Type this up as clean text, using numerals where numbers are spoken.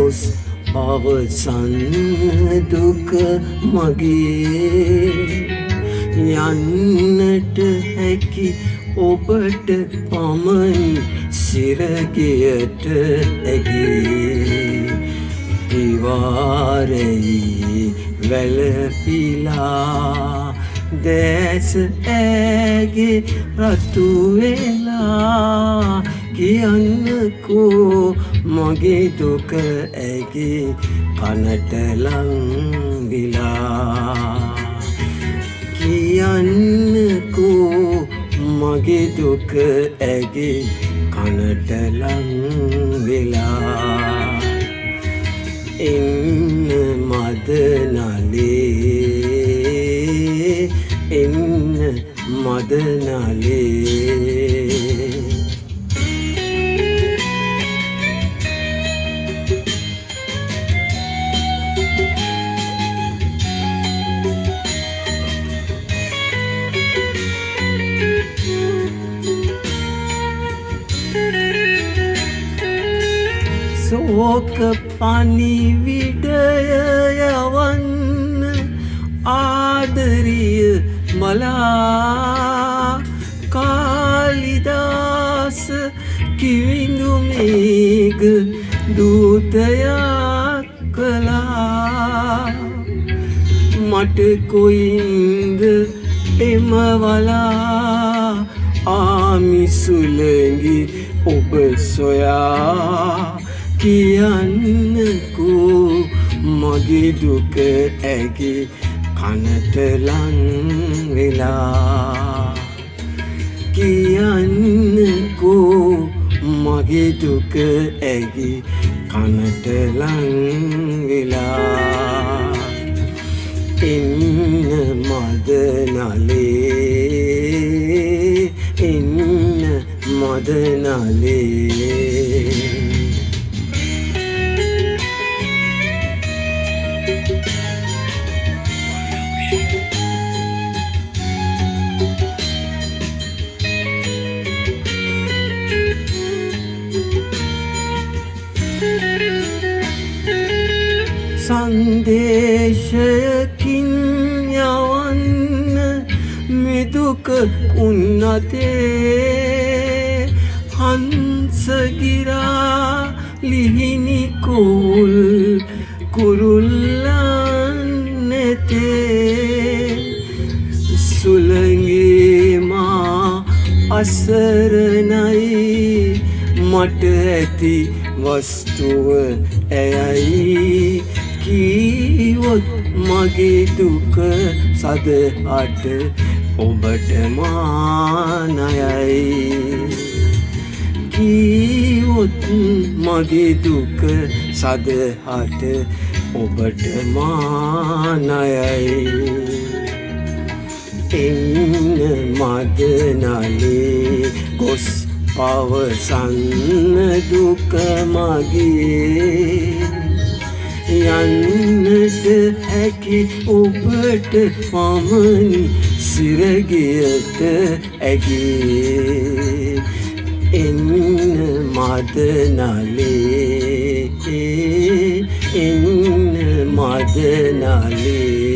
ගොස් අවසන් දුක මගේ යන්නට හැකි ඔබට පමණි සිරගෙයට ඇගේ දිවාරයේ වැළපිලා දැස ඇගේ රතු වෙලා කියන්නකෝ මගේ දුක ඇගේ කනට ලං වෙලා කියන්නකෝ මගේ දුක ඇගේ කනට ලං වෙලා එන්න මදනලේ එන්න මදනලේ සෝක පණිවිඩය යවන්න ආදරිය මලා කාලිදාස කිවිඳු මේඝ දූතයක් කළා මට කොයින්ද එමවලා ආමිසුලඟි ඔබ සොයා කියන්නකෝ මගේ දුක ඇගේ කනට ලං වෙලා කියන්නකෝ මගේ දුක ඇගේ කනට ලං වෙලා එන්න මදනලේ එන්න මදනලේ සංදේශයකින් යවන්න මෙදුක උන්නතේ හංසගිරා ලිහිණි කෝල් කුරුල්ලන් නෙතේ සුළඟේ මා අසරණයි මට ඇති වස්තුව ඇයයි කීවොත් මගේ දුක සදහට ඔබට මානයයි කීවොත් මගේ දුක සදහට ඔබට මානයයි එන්න මදනලේ ගොස් පවසන්න දුක මගේ යන්නට හැකි ඔබට පමණි සිරගෙයට ඇගේ එන්න මදනලේ එන්න මදනලේ